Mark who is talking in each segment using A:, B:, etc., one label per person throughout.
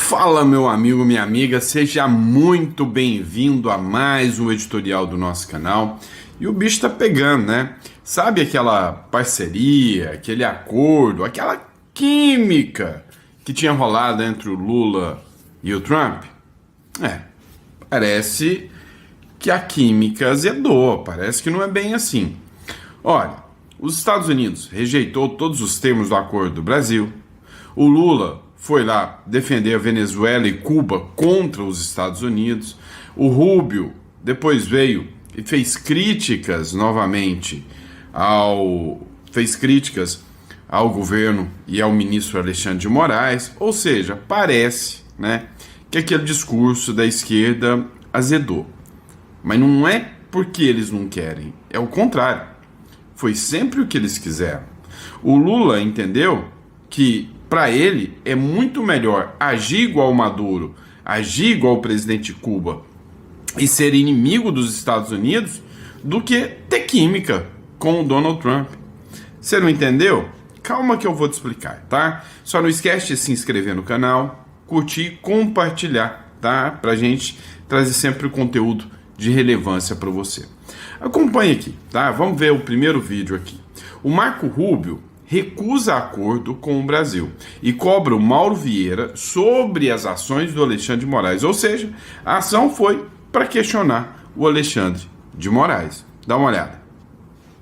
A: Fala, meu amigo, minha amiga, seja muito bem-vindo a mais um editorial do nosso canal. E o bicho tá pegando, né? Sabe aquela parceria, aquele acordo, aquela química que tinha rolado entre o Lula e o Trump? Parece que a química azedou, parece que não é bem assim. Olha, os Estados Unidos rejeitou todos os termos do acordo do Brasil. O Lula foi lá defender a Venezuela e Cuba contra os Estados Unidos. O Rubio depois veio e fez críticas novamente ao governo e ao ministro Alexandre de Moraes. Ou seja, parece, né, que aquele discurso da esquerda azedou. Mas não é porque eles não querem, é o contrário. Foi sempre o que eles quiseram. O Lula entendeu que para ele é muito melhor agir igual Maduro, agir igual o presidente de Cuba e ser inimigo dos Estados Unidos do que ter química com o Donald Trump. Você não entendeu? Calma que eu vou te explicar, tá? Só não esquece de se inscrever no canal, curtir e compartilhar, tá? Pra gente trazer sempre o conteúdo de relevância para você. Acompanhe aqui, tá? Vamos ver o primeiro vídeo aqui. O Marco Rubio recusa acordo com o Brasil e cobra o Mauro Vieira sobre as ações do Alexandre de Moraes. Ou seja, a ação foi para questionar o Alexandre de Moraes. Dá uma olhada.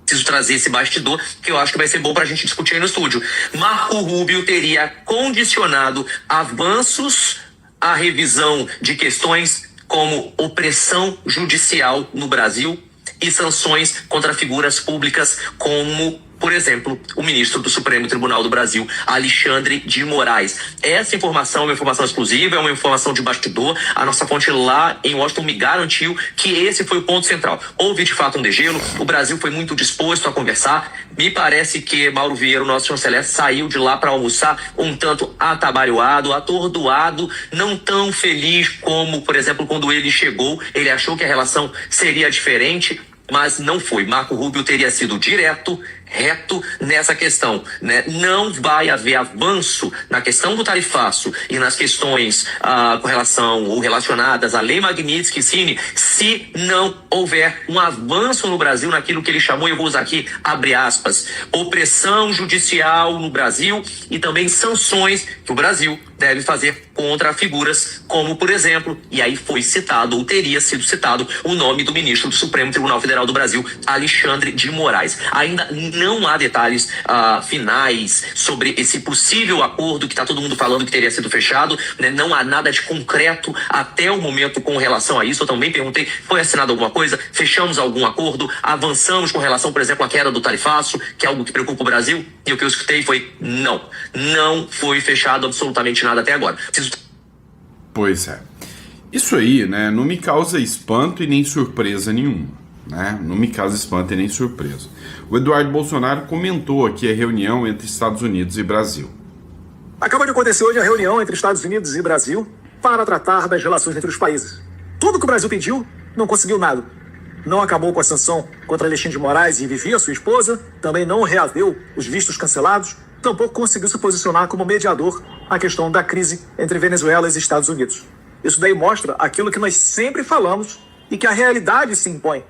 B: Preciso trazer esse bastidor, que eu acho que vai ser bom para a gente discutir aí no estúdio. Marco Rubio teria condicionado avanços à revisão de questões como opressão judicial no Brasil e sanções contra figuras públicas como, por exemplo, o ministro do Supremo Tribunal do Brasil, Alexandre de Moraes. Essa informação é uma informação exclusiva, é uma informação de bastidor. A nossa fonte lá em Washington me garantiu que esse foi o ponto central. Houve de fato um degelo, o Brasil foi muito disposto a conversar. Me parece que Mauro Vieira, o nosso chanceler, saiu de lá para almoçar um tanto atabalhoado, atordoado, não tão feliz como, por exemplo, quando ele chegou. Ele achou que a relação seria diferente, mas não foi. Marco Rubio teria sido direto, reto nessa questão, né? Não vai haver avanço na questão do tarifaço e nas questões com relação ou relacionadas à Lei Magnitsky-Cine se não houver um avanço no Brasil naquilo que ele chamou, eu vou usar aqui, abre aspas, opressão judicial no Brasil e também sanções que o Brasil deve fazer contra figuras como, por exemplo, e aí foi citado, ou teria sido citado, o nome do ministro do Supremo Tribunal Federal do Brasil, Alexandre de Moraes. Ainda não há detalhes finais sobre esse possível acordo que está todo mundo falando que teria sido fechado, né? Não há nada de concreto até o momento com relação a isso. Eu também perguntei, foi assinado alguma coisa? Fechamos algum acordo? Avançamos com relação, por exemplo, à queda do tarifaço, que é algo que preocupa o Brasil? E o que eu escutei foi, não foi fechado absolutamente nada até agora.
A: Pois é. Isso aí, né, não me causa espanto e nem surpresa nenhuma, né? Não me causa espanto e nem surpresa. O Eduardo Bolsonaro comentou aqui a reunião entre Estados Unidos e Brasil.
C: Acaba de acontecer hoje a reunião entre Estados Unidos e Brasil para tratar das relações entre os países. Tudo que o Brasil pediu, não conseguiu nada. Não acabou com a sanção contra Alexandre de Moraes e Vivi, a sua esposa, também não reaveu os vistos cancelados, tampouco conseguiu se posicionar como mediador à questão da crise entre Venezuela e Estados Unidos. Isso daí mostra aquilo que nós sempre falamos e que a realidade se impõe.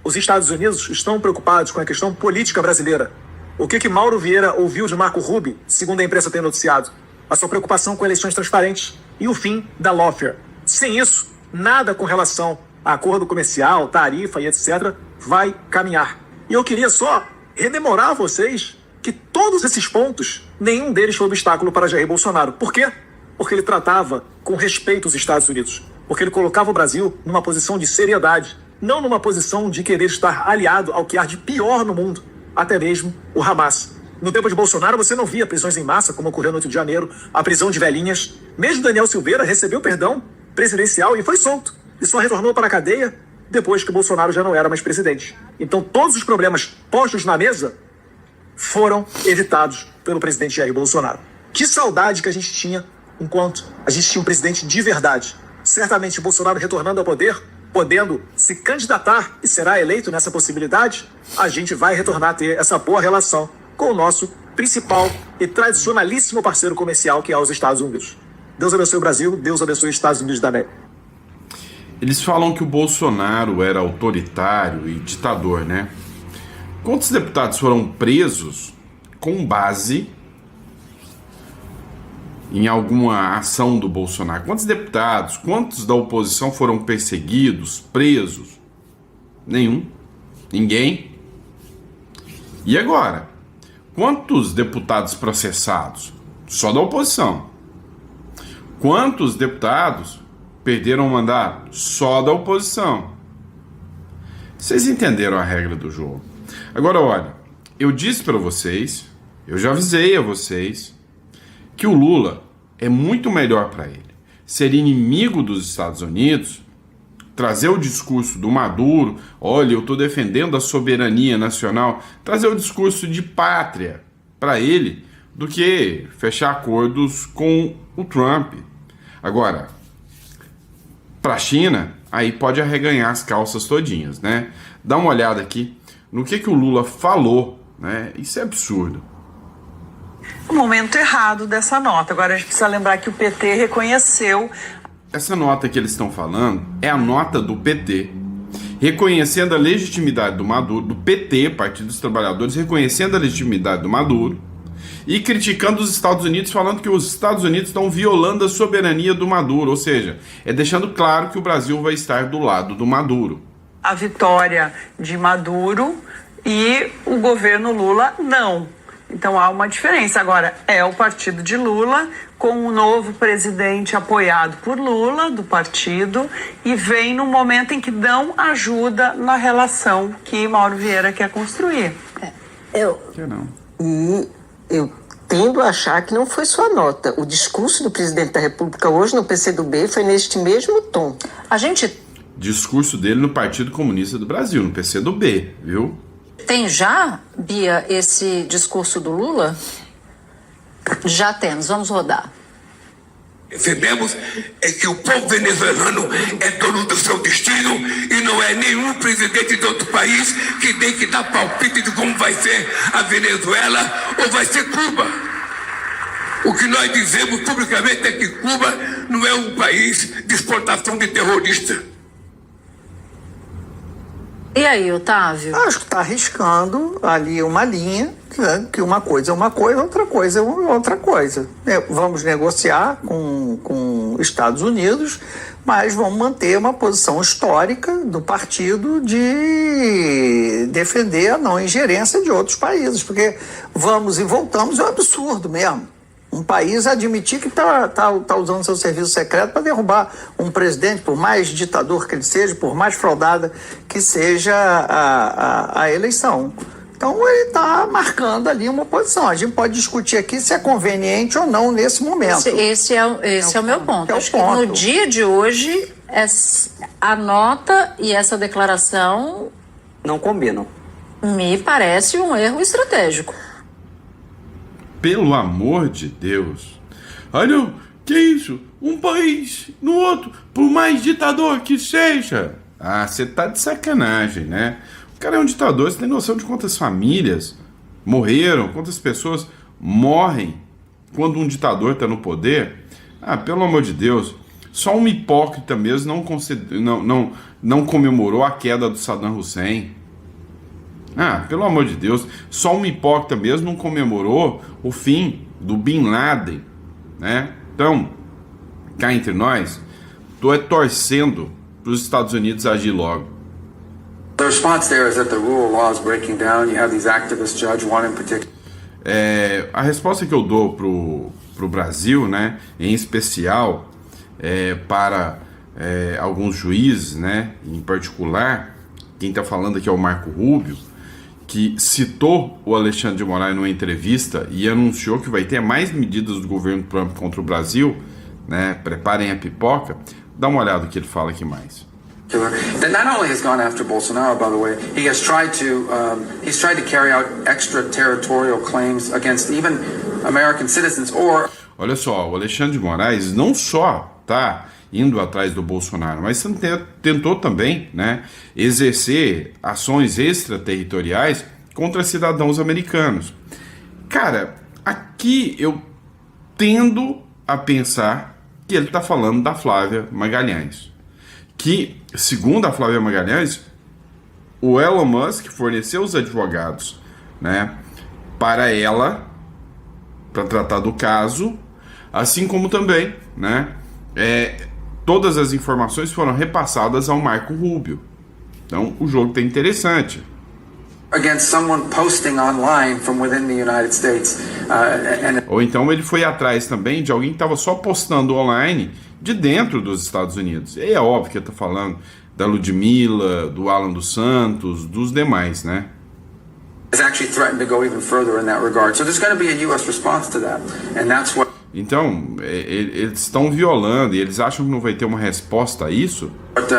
C: Os Estados Unidos estão preocupados com a questão política brasileira. O que Mauro Vieira ouviu de Marco Rubio, segundo a imprensa tem noticiado? A sua preocupação com eleições transparentes e o fim da lawfare. Sem isso, nada com relação a acordo comercial, tarifa e etc. vai caminhar. E eu queria só rememorar a vocês que todos esses pontos, nenhum deles foi obstáculo para Jair Bolsonaro. Por quê? Porque ele tratava com respeito os Estados Unidos. Porque ele colocava o Brasil numa posição de seriedade, não numa posição de querer estar aliado ao que há de pior no mundo, até mesmo o Hamas. No tempo de Bolsonaro, você não via prisões em massa, como ocorreu no 8 de janeiro, a prisão de velhinhas. Mesmo Daniel Silveira recebeu perdão presidencial e foi solto. E só retornou para a cadeia depois que Bolsonaro já não era mais presidente. Então, todos os problemas postos na mesa foram evitados pelo presidente Jair Bolsonaro. Que saudade que a gente tinha enquanto a gente tinha um presidente de verdade. Certamente Bolsonaro retornando ao poder, podendo se candidatar e será eleito nessa possibilidade, a gente vai retornar a ter essa boa relação com o nosso principal e tradicionalíssimo parceiro comercial, que é os Estados Unidos. Deus abençoe o Brasil, Deus abençoe os Estados Unidos da América.
A: Eles falam que o Bolsonaro era autoritário e ditador, né? Quantos deputados foram presos com base em alguma ação do Bolsonaro? Quantos deputados, quantos da oposição foram perseguidos, presos? Nenhum. Ninguém. E agora? Quantos deputados processados? Só da oposição. Quantos deputados perderam o mandato? Só da oposição. Vocês entenderam a regra do jogo. Agora, olha, eu disse para vocês, eu já avisei a vocês, que o Lula é muito melhor para ele ser inimigo dos Estados Unidos, trazer o discurso do Maduro, olha, eu estou defendendo a soberania nacional, trazer o discurso de pátria para ele, do que fechar acordos com o Trump. Agora, para a China, aí pode arreganhar as calças todinhas, né? Dá uma olhada aqui no que o Lula falou, né? Isso é absurdo.
D: O momento errado dessa nota. Agora a gente precisa lembrar que o PT reconheceu.
A: Essa nota que eles estão falando é a nota do PT, reconhecendo a legitimidade do Maduro, do PT, Partido dos Trabalhadores, reconhecendo a legitimidade do Maduro e criticando os Estados Unidos, falando que os Estados Unidos estão violando a soberania do Maduro, ou seja, é deixando claro que o Brasil vai estar do lado do Maduro.
D: A vitória de Maduro e o governo Lula não. Então há uma diferença. Agora, é o partido de Lula, com um novo presidente apoiado por Lula, do partido, e vem no momento em que dão ajuda na relação que Mauro Vieira quer construir.
E: Eu tendo a achar que não foi só a nota. O discurso do presidente da República hoje no PCdoB foi neste mesmo tom.
F: A gente
A: Discurso dele no Partido Comunista do Brasil, no PCdoB, viu?
F: tem já, Bia, esse discurso do Lula? Já temos, vamos rodar.
G: Percebemos é que o povo venezuelano é dono do seu destino e não é nenhum presidente de outro país que tem que dar palpite de como vai ser a Venezuela ou vai ser Cuba. O que nós dizemos publicamente é que Cuba não é um país de exportação de terrorista.
F: E aí, Otávio?
H: Acho que está arriscando ali uma linha, né, que uma coisa é uma coisa, outra coisa é outra coisa. Vamos negociar com Estados Unidos, mas vamos manter uma posição histórica do partido de defender a não ingerência de outros países, porque vamos e voltamos é um absurdo mesmo. Um país admitir que tá usando seu serviço secreto para derrubar um presidente, por mais ditador que ele seja, por mais fraudada que seja a eleição. Então ele está marcando ali uma posição. A gente pode discutir aqui se é conveniente ou não nesse momento.
F: Esse é o meu ponto.
H: É o
F: Acho
H: ponto.
F: que no dia de hoje, a nota e essa declaração
I: não combinam.
F: me parece um erro estratégico.
A: Pelo amor de Deus. Olha, que isso? Um país no outro, por mais ditador que seja. Ah, você tá de sacanagem, né? O cara é um ditador, você tem noção de quantas famílias morreram, quantas pessoas morrem quando um ditador tá no poder? Ah, pelo amor de Deus. Só um hipócrita mesmo não comemorou a queda do Saddam Hussein. Ah, pelo amor de Deus, só um hipócrita mesmo não comemorou o fim do Bin Laden, né? Então, cá entre nós, tô torcendo para os Estados Unidos agir logo.
J: The response there is that the rule of law is breaking down. You have these activist judge, one in particular.
A: A resposta que eu dou pro Brasil, né, em especial para alguns juízes, né, em particular, quem está falando aqui é o Marco Rubio, que citou o Alexandre de Moraes numa entrevista e anunciou que vai ter mais medidas do governo Trump contra o Brasil, né? Preparem a pipoca. Dá uma olhada no que ele fala aqui mais.
J: That not only has gone after Bolsonaro, by the way, he's tried to carry out extraterritorial claims against even American citizens or.
A: Olha só, o Alexandre de Moraes não só tá indo atrás do Bolsonaro, mas tentou também, né, exercer ações extraterritoriais contra cidadãos americanos. Cara, aqui eu tendo a pensar que ele está falando da Flávia Magalhães. Que, segundo a Flávia Magalhães, o Elon Musk forneceu os advogados, né, para ela, para tratar do caso, assim como também, né, todas as informações foram repassadas ao Marco Rubio. Então, o jogo tá interessante.
J: Against someone posting online from within the United States.
A: Ou então ele foi atrás também de alguém que estava só postando online de dentro dos Estados Unidos. E é óbvio que eu tô falando da Ludmilla, do Alan dos Santos, dos demais, né?
J: Has actually threatened to go even further in that regard. So there's going to be a US response to that. And that's what
A: Então, eles estão violando e eles acham que não vai ter uma resposta a isso?
J: But,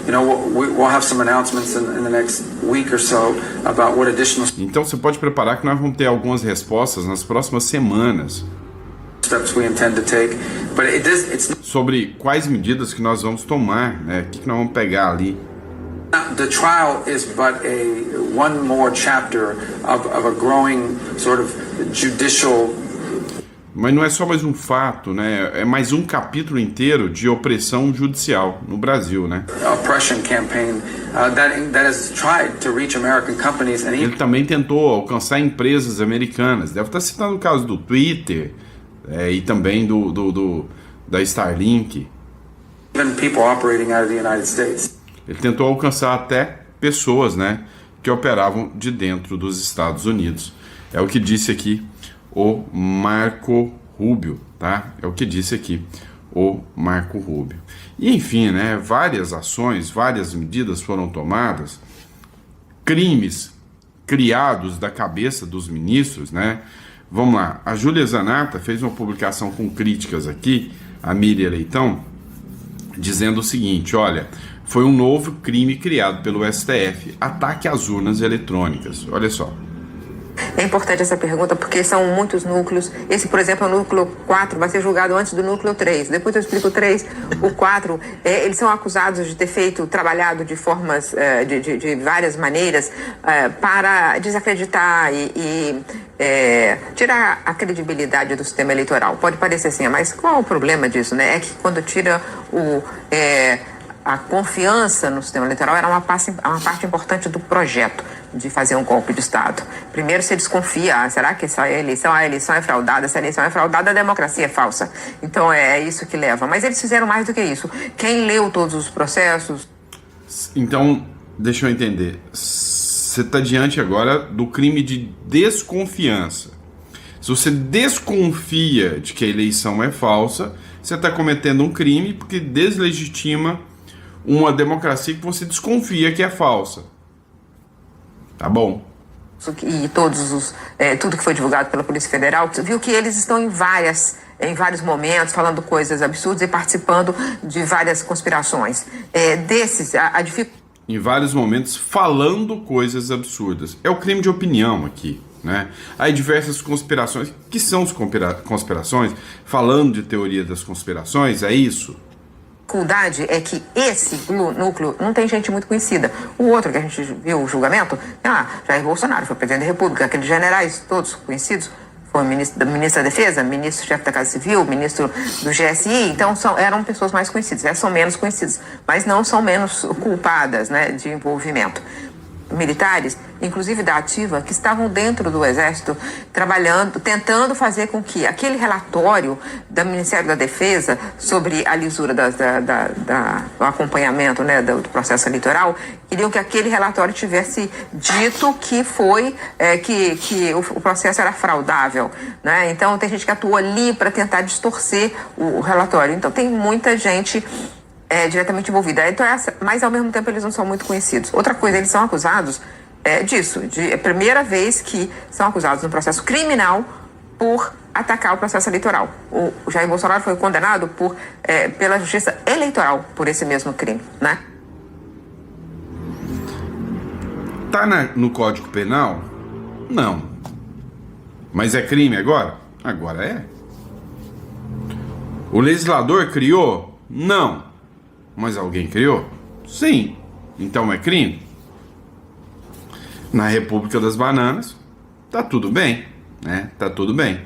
J: we'll have some announcements in the next week or so about what additional
A: Então você pode preparar que nós vamos ter algumas respostas nas próximas semanas
J: steps we intend to take. But it's
A: sobre quais medidas que nós vamos tomar, né? O que nós vamos pegar ali.
J: the trial is but one more chapter of a growing sort of judicial.
A: Mas não é só mais um fato, né? É mais um capítulo inteiro de opressão judicial no Brasil, né?
J: Oppression campaign that has tried to reach American companies and
A: ele também tentou alcançar empresas americanas. Deve estar citando o caso do Twitter e também da Starlink.
J: even people operating out of the United States.
A: Ele tentou alcançar até pessoas, né, que operavam de dentro dos Estados Unidos. É o que disse aqui o Marco Rubio, tá? É o que disse aqui o Marco Rubio. E enfim, né, várias ações, várias medidas foram tomadas, crimes criados da cabeça dos ministros, né? Vamos lá, a Júlia Zanata fez uma publicação com críticas aqui, a Miriam Leitão, dizendo o seguinte, olha, foi um novo crime criado pelo STF, ataque às urnas eletrônicas. Olha só.
I: É importante essa pergunta porque são muitos núcleos. Esse, por exemplo, é o núcleo 4, vai ser julgado antes do núcleo 3. Depois eu explico o 3. O 4, eles são acusados de ter trabalhado de formas, de várias maneiras para desacreditar e tirar a credibilidade do sistema eleitoral. Pode parecer assim, mas qual é o problema disso, né? É que quando tira a confiança no sistema eleitoral era uma parte importante do projeto de fazer um golpe de Estado. Primeiro se desconfia, será que a eleição é fraudada? Se a eleição é fraudada, a democracia é falsa. Então é isso que leva. Mas eles fizeram mais do que isso. Quem leu todos os processos...
A: Então, deixa eu entender. Você está diante agora do crime de desconfiança. Se você desconfia de que a eleição é falsa, você está cometendo um crime porque deslegitima uma democracia que você desconfia que é falsa. Tá bom?
I: E tudo que foi divulgado pela Polícia Federal, viu que eles estão em vários momentos falando coisas absurdas e participando de várias conspirações.
A: Em vários momentos falando coisas absurdas. É o crime de opinião aqui, né? Há diversas conspirações. O que são as conspirações? Falando de teoria das conspirações, é isso?
I: A dificuldade é que esse núcleo não tem gente muito conhecida. O outro que a gente viu o julgamento, Jair Bolsonaro foi presidente da República, aqueles generais todos conhecidos, foi ministro da Defesa, ministro-chefe da Casa Civil, ministro do GSI, então eram pessoas mais conhecidas, essas são menos conhecidas, mas não são menos culpadas, né, de envolvimento. Militares, inclusive da ativa, que estavam dentro do Exército, trabalhando, tentando fazer com que aquele relatório do Ministério da Defesa sobre a lisura do acompanhamento, né, do processo eleitoral, queriam que aquele relatório tivesse dito que que o processo era fraudável, né? Então tem gente que atuou ali para tentar distorcer o relatório. Então tem muita gente diretamente envolvida. Então, mas ao mesmo tempo eles não são muito conhecidos. Outra coisa, eles são acusados disso, é a primeira vez que são acusados no processo criminal por atacar o processo eleitoral. O Jair Bolsonaro foi condenado pela Justiça Eleitoral por esse mesmo crime, né?
A: Tá no Código Penal? Não. Mas é crime agora? Agora é. O legislador criou? Não. Mas alguém criou? Sim. Então é crime? Na República das Bananas, tá tudo bem, né? Tá tudo bem.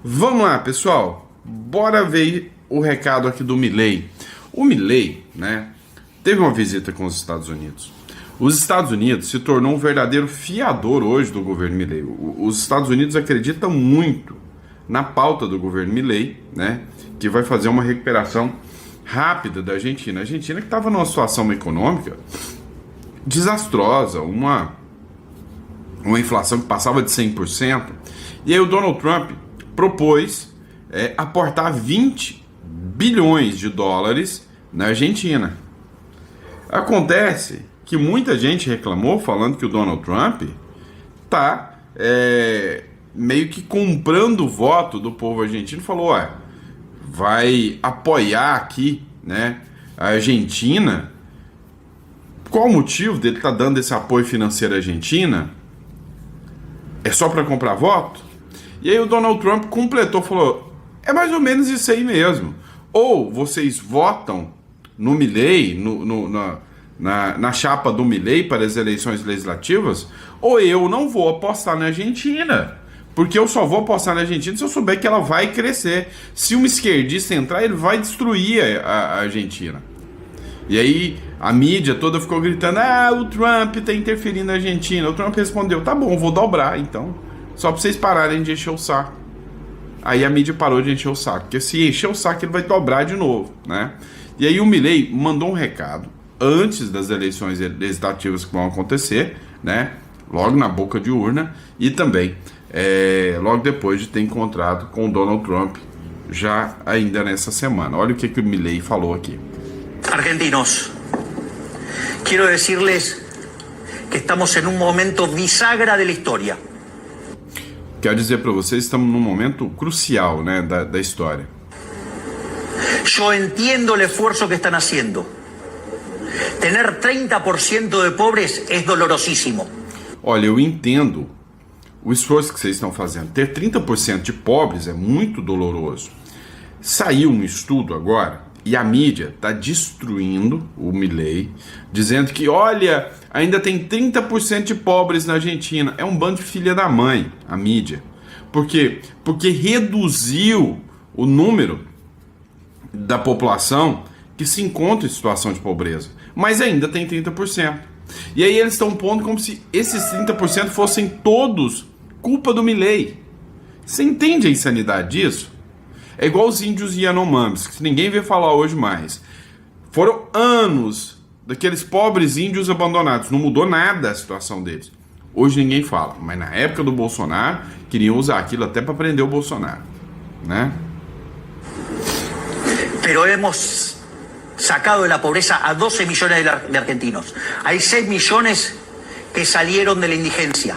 A: Vamos lá, pessoal. Bora ver o recado aqui do Milei. O Milei, né, teve uma visita com os Estados Unidos. Os Estados Unidos se tornou um verdadeiro fiador hoje do governo Milei. Os Estados Unidos acreditam muito na pauta do governo Milei, né, que vai fazer uma recuperação rápida da Argentina. A Argentina que estava numa situação econômica desastrosa, uma inflação que passava de 100%. E aí o Donald Trump propôs aportar 20 bilhões de dólares na Argentina. Acontece que muita gente reclamou falando que o Donald Trump está meio que comprando o voto do povo argentino. Falou, vai apoiar aqui, né, a Argentina. Qual o motivo dele estar dando esse apoio financeiro à Argentina? É só para comprar voto? E aí o Donald Trump completou, falou, é mais ou menos isso aí mesmo. Ou vocês votam no Milei, na chapa do Milei para as eleições legislativas, ou eu não vou apostar na Argentina. Porque eu só vou apostar na Argentina se eu souber que ela vai crescer. Se um esquerdista entrar, ele vai destruir a Argentina. E aí a mídia toda ficou gritando, o Trump está interferindo na Argentina. O Trump respondeu, tá bom, vou dobrar então. Só para vocês pararem de encher o saco. Aí a mídia parou de encher o saco. Porque se encher o saco, ele vai dobrar de novo, né? E aí o Milei mandou um recado antes das eleições legislativas que vão acontecer, né? Logo na boca de urna. E também logo depois de ter encontrado com o Donald Trump, já ainda nessa semana. Olha o que o Milei falou aqui.
K: Argentinos, quiero decirles que estamos en un momento bisagra de la historia.
A: Quero dizer para vocês, estamos num momento crucial, né, da história.
K: Yo entiendo el esfuerzo que están haciendo. Tener 30% de pobres es dolorosísimo.
A: Olha, eu entendo o esforço que vocês estão fazendo. Ter 30% de pobres é muito doloroso. Saiu um estudo agora e a mídia está destruindo o Milei, dizendo que, olha, ainda tem 30% de pobres na Argentina. É um bando de filha da mãe, a mídia. Por quê? Porque reduziu o número da população que se encontra em situação de pobreza. Mas ainda tem 30%. E aí eles estão pondo como se esses 30% fossem todos culpa do Milei. Você entende a insanidade disso? É igual os índios Yanomamis, que ninguém vê falar hoje mais. Foram anos daqueles pobres índios abandonados. Não mudou nada a situação deles. Hoje ninguém fala. Mas na época do Bolsonaro, queriam usar aquilo até para prender o Bolsonaro, né?
K: Pero hemos sacado de la pobreza a 12 millones de argentinos. Hay 6 millones que salieron de la indigencia.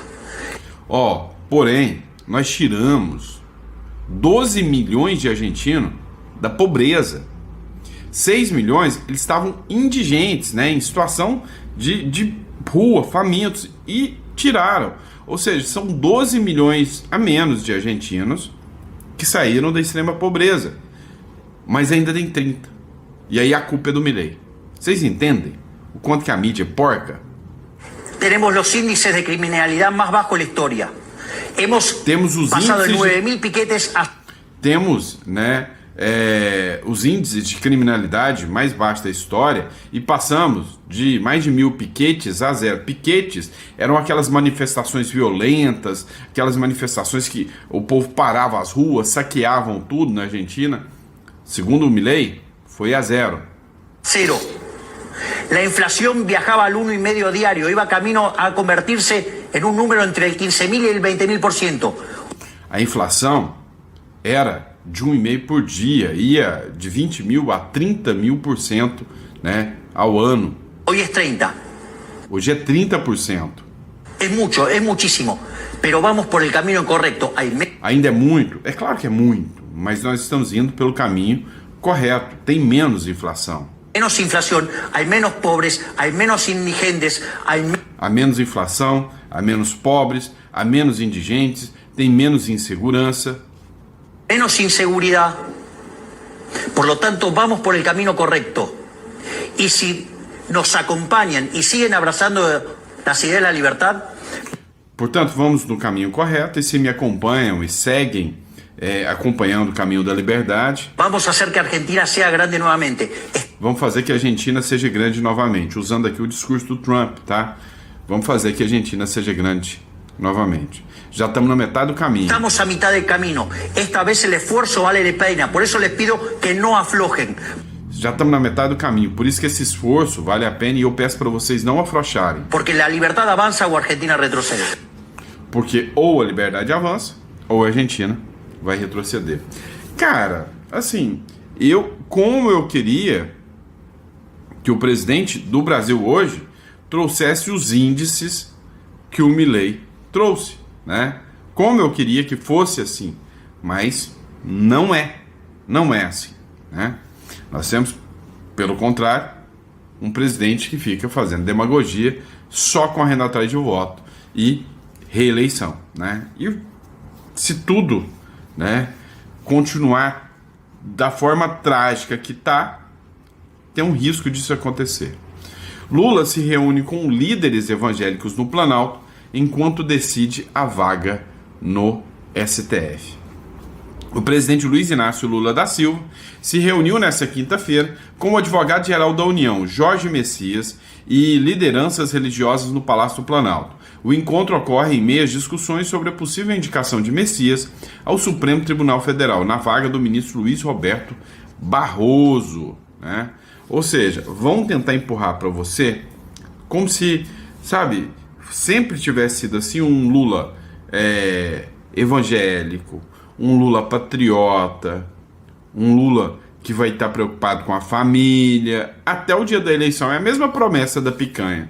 A: Porém, nós tiramos 12 milhões de argentinos da pobreza. 6 milhões, eles estavam indigentes, né, em situação de rua, famintos, e tiraram. Ou seja, são 12 milhões a menos de argentinos que saíram da extrema pobreza. Mas ainda tem 30. E aí a culpa é do Milei. Vocês entendem o quanto que a mídia é porca?
K: Temos os índices de criminalidade mais bajos da história.
A: Temos os
K: passado de
A: índices
K: 9.000 piquetes a...
A: Temos, né, os índices de criminalidade mais baixos da história e passamos de mais de 1.000 piquetes a 0. Piquetes eram aquelas manifestações violentas, aquelas manifestações que o povo parava as ruas, saqueavam tudo na Argentina. Segundo o Milei, foi a 0.
K: Cero. La inflación viajaba al 1,5 diario, iba camino a convertirse en un número entre el 15.000 y el 20.000%.
A: A inflação era de 1,5 por dia, ia de 20 mil a 30 mil%, né, ao ano.
K: Hoy es 30.
A: Hoje é 30%.
K: Es mucho, es muchísimo, pero vamos por el camino correcto.
A: Ainda é muito? É claro que é muito, mas nós estamos indo pelo caminho correto. Tem menos inflação.
K: Menos inflación, hay menos pobres, hay menos indigentes,
A: há menos inflação, há menos pobres, há menos indigentes, tem menos insegurança.
K: Menos inseguridad. Por lo tanto, vamos por el camino correcto. Y si nos acompañan y siguen abrazando las ideas de la libertad.
A: Portanto, vamos no caminho correto, e se me acompanham e seguem acompanhando o caminho da liberdade.
K: Vamos hacer que Argentina sea grande nuevamente.
A: Vamos fazer que a Argentina seja grande novamente, usando aqui o discurso do Trump, tá? Vamos fazer que a Argentina seja grande novamente. Já estamos na metade do caminho.
K: Estamos a mitad del camino. Esta vez el esfuerzo vale la pena. Por eso les pido que no aflojen.
A: Já estamos na metade do caminho, por isso que esse esforço vale a pena e eu peço para vocês não afrouxarem.
K: Porque la libertad avanza o Argentina retrocede.
A: Porque ou a liberdade avança, ou a Argentina vai retroceder. Cara, assim, como eu queria que o presidente do Brasil hoje trouxesse os índices que o Milei trouxe, né? Como eu queria que fosse assim, mas não é assim, né? Nós temos, pelo contrário, um presidente que fica fazendo demagogia, só correndo atrás de voto e reeleição, né? E se tudo, né, continuar da forma trágica que tá, tem um risco disso acontecer. Lula se reúne com líderes evangélicos no Planalto enquanto decide a vaga no STF. O presidente Luiz Inácio Lula da Silva se reuniu nesta quinta-feira com o advogado-geral da União, Jorge Messias, e lideranças religiosas no Palácio do Planalto. O encontro ocorre em meio às discussões sobre a possível indicação de Messias ao Supremo Tribunal Federal, na vaga do ministro Luiz Roberto Barroso, né? Ou seja, vão tentar empurrar para você como se, sabe, sempre tivesse sido assim, um Lula evangélico, um Lula patriota, um Lula que vai estar preocupado com a família, até o dia da eleição. É a mesma promessa da picanha.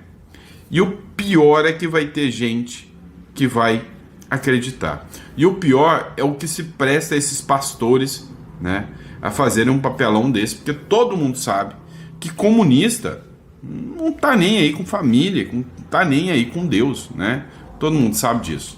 A: E o pior é que vai ter gente que vai acreditar. E o pior é o que se presta a esses pastores, né, a fazerem um papelão desse, porque todo mundo sabe que comunista não tá nem aí com família, não tá nem aí com Deus, né? Todo mundo sabe disso.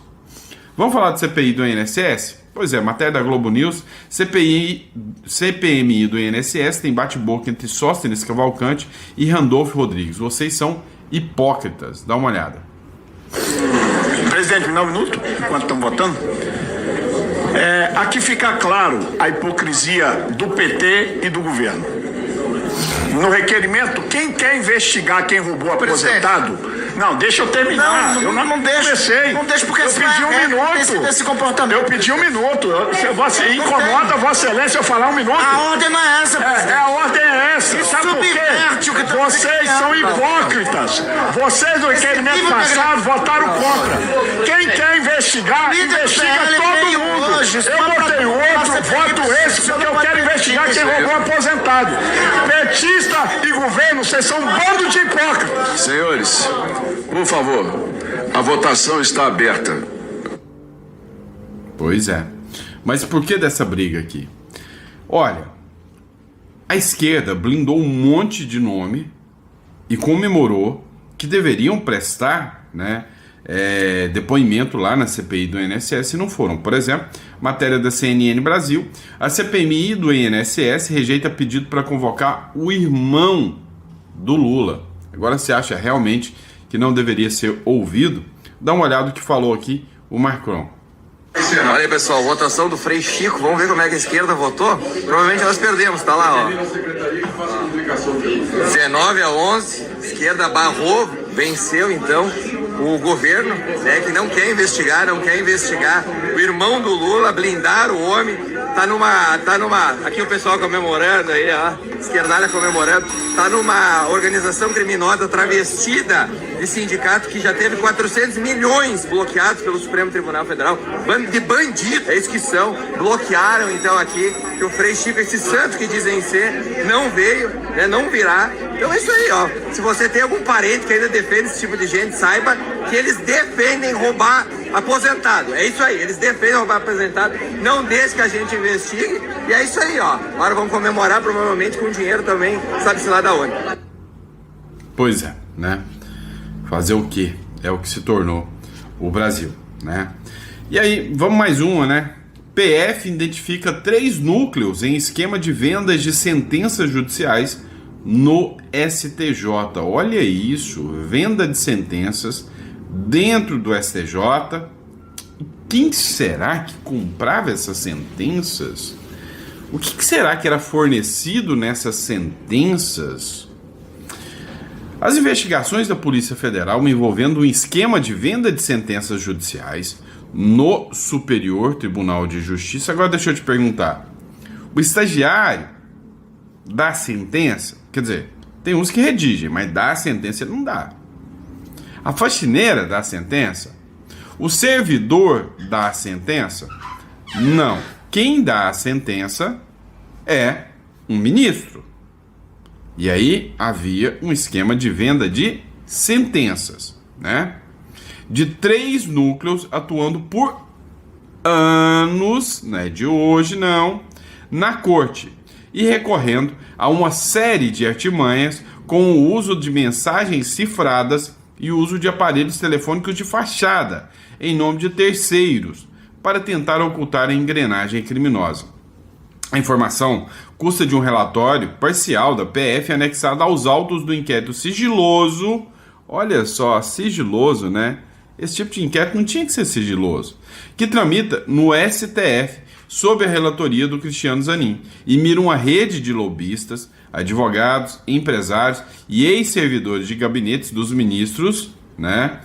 A: Vamos falar de CPI do INSS? Pois é, matéria da Globo News, CPMI do INSS tem bate-boca entre Sóstenes Cavalcante e Randolfo Rodrigues. Vocês são hipócritas. Dá uma olhada.
L: Presidente, me dá um minuto, enquanto estamos votando. Aqui fica claro a hipocrisia do PT e do governo. No requerimento, quem quer investigar quem roubou aposentado... Não, deixa eu terminar. Eu não deixo. Não deixo porque eu pedi um minuto. Esse comportamento. Eu pedi um minuto. Você incomoda Vossa Excelência eu falar um minuto? A ordem não é essa, presidente. A ordem é essa. Isso sabe por quê? Vocês são hipócritas. Vocês no requerimento passado votaram contra. Quem quer investigar, investiga todo mundo. Eu botei outro, voto esse, porque eu quero investigar quem roubou aposentado. Petista e governo, vocês são um bando de hipócritas.
M: Senhores, por favor, a votação está aberta.
A: Pois é. Mas por que dessa briga aqui? Olha, a esquerda blindou um monte de nome e comemorou que deveriam prestar, né, depoimento lá na CPI do INSS e não foram. Por exemplo, matéria da CNN Brasil, a CPMI do INSS rejeita pedido para convocar o irmão do Lula. Agora você acha realmente que não deveria ser ouvido? Dá uma olhada no que falou aqui o Macron.
N: Olha aí, pessoal, votação do Frei Chico. Vamos ver como é que a esquerda votou? Provavelmente nós perdemos, tá lá, ó. 19-11, esquerda barrou, venceu então o governo, né, que não quer investigar o irmão do Lula, blindar o homem, tá numa, aqui o pessoal comemorando aí, ó, esquerdalha comemorando, tá numa organização criminosa travestida de sindicato que já teve 400 milhões bloqueados pelo Supremo Tribunal Federal, bando de bandidos, é isso que são, bloquearam então aqui, que o Frei Chico, esse santo que dizem ser, não veio, né, não virá. Então é isso aí, ó, se você tem algum parente que ainda defende esse tipo de gente, saiba que eles defendem roubar aposentado, é isso aí, eles defendem roubar aposentado, não deixe que a gente investigue, e é isso aí, ó, agora vamos comemorar provavelmente com dinheiro também, sabe-se lá da onde.
A: Pois é, né? Fazer o quê? É o que se tornou o Brasil, né? E aí, vamos mais uma, né? PF identifica 3 núcleos em esquema de vendas de sentenças judiciais no STJ. Olha isso, venda de sentenças dentro do STJ. quem será que comprava essas sentenças? O que será que era fornecido nessas sentenças? As investigações da Polícia Federal envolvendo um esquema de venda de sentenças judiciais no Superior Tribunal de Justiça. Agora deixa eu te perguntar, o estagiário dá sentença? Quer dizer, tem uns que redigem, mas dá a sentença ele não dá. A faxineira dá a sentença? O servidor dá a sentença? Não. Quem dá a sentença é um ministro. E aí havia um esquema de venda de sentenças, né? De 3 núcleos atuando por anos, não é de hoje não, na corte e recorrendo a uma série de artimanhas com o uso de mensagens cifradas e o uso de aparelhos telefônicos de fachada em nome de terceiros para tentar ocultar a engrenagem criminosa. A informação consta de um relatório parcial da PF anexado aos autos do inquérito sigiloso. Olha só, sigiloso, né? Esse tipo de inquérito não tinha que ser sigiloso. Que tramita no STF sob a relatoria do Cristiano Zanin e mira uma rede de lobistas, advogados, empresários e ex-servidores de gabinetes dos ministros, né?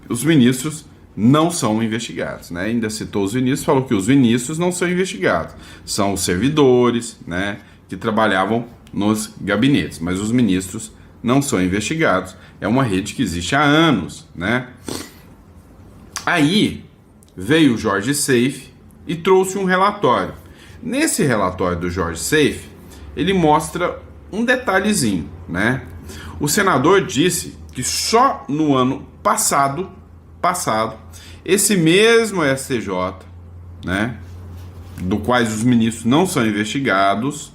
A: Os ministros não são investigados, né? Ainda citou os ministros, falou que os ministros não são investigados, são os servidores, né, que trabalhavam nos gabinetes, mas os ministros não são investigados. É uma rede que existe há anos, né? Aí veio o Jorge Seife e trouxe um relatório. Nesse relatório do Jorge Seife, ele mostra um detalhezinho, né? O senador disse que só no ano passado, esse mesmo STJ, né, do quais os ministros não são investigados,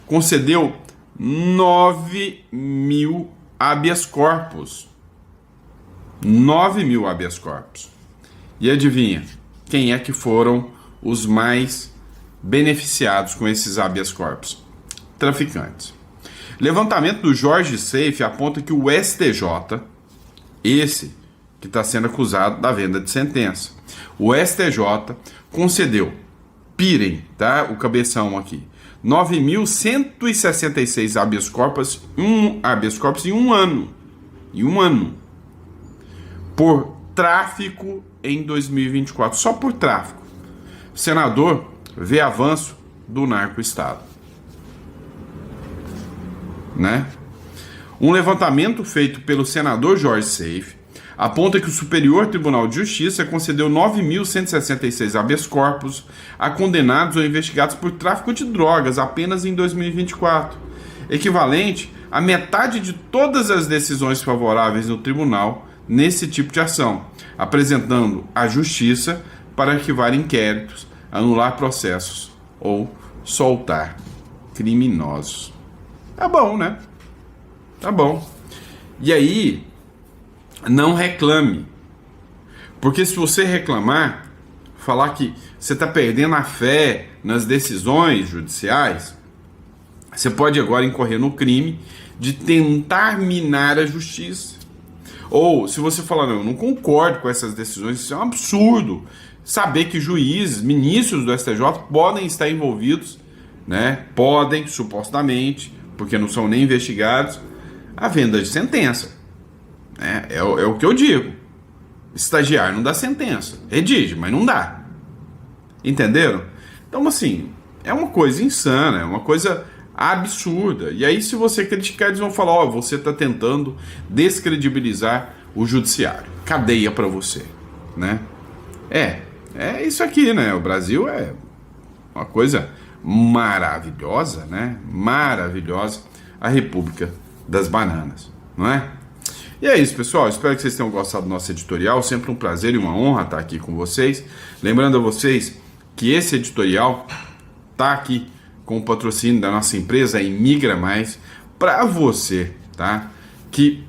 A: concedeu 9.000 habeas corpus. 9.000 habeas corpus. E adivinha, quem é que foram os mais beneficiados com esses habeas corpus? Traficantes. Levantamento do Jorge Seife aponta que o STJ, esse que está sendo acusado da venda de sentença, o STJ concedeu, pirem, tá? O cabeção aqui, 9.166 habeas corpus em um ano. Em um ano. Por tráfico em 2024. Só por tráfico. O senador vê avanço do narco-estado. Né? Um levantamento feito pelo senador Jorge Seife aponta que o Superior Tribunal de Justiça concedeu 9.166 habeas corpus a condenados ou investigados por tráfico de drogas apenas em 2024, equivalente a metade de todas as decisões favoráveis no tribunal nesse tipo de ação, apresentando à Justiça para arquivar inquéritos, anular processos ou soltar criminosos. Tá bom, né? Tá bom. E aí, não reclame. Porque se você reclamar, falar que você está perdendo a fé nas decisões judiciais, você pode agora incorrer no crime de tentar minar a justiça. Ou se você falar, não, eu não concordo com essas decisões, isso é um absurdo. Saber que juízes, ministros do STJ podem estar envolvidos, né? Podem, supostamente, porque não são nem investigados, a venda de sentença. É o que eu digo. Estagiário não dá sentença. Redige, mas não dá. Entenderam? Então, assim, é uma coisa insana, é uma coisa absurda. E aí, se você criticar, eles vão falar, ó, você está tentando descredibilizar o judiciário. Cadeia para você, né? É isso aqui, né? O Brasil é uma coisa maravilhosa, né? Maravilhosa. A República das Bananas, não é? E é isso, pessoal. Espero que vocês tenham gostado do nosso editorial. Sempre um prazer e uma honra estar aqui com vocês. Lembrando a vocês que esse editorial tá aqui com o patrocínio da nossa empresa Imigra Mais, para você, tá? Que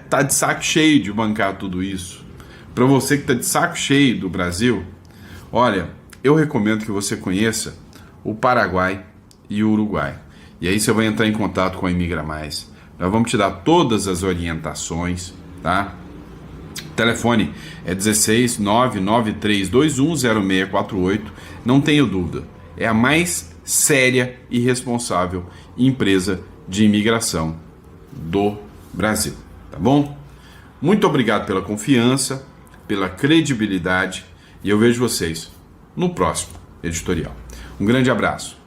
A: tá de saco cheio de bancar tudo isso. Para você que tá de saco cheio do Brasil, olha, eu recomendo que você conheça o Paraguai e o Uruguai. E aí você vai entrar em contato com a Imigra Mais. Nós vamos te dar todas as orientações, tá? telefone é 16 993210648. Não tenho dúvida, é a mais séria e responsável empresa de imigração do Brasil, tá bom? Muito obrigado pela confiança, pela credibilidade, e eu vejo vocês no próximo editorial. Um grande abraço.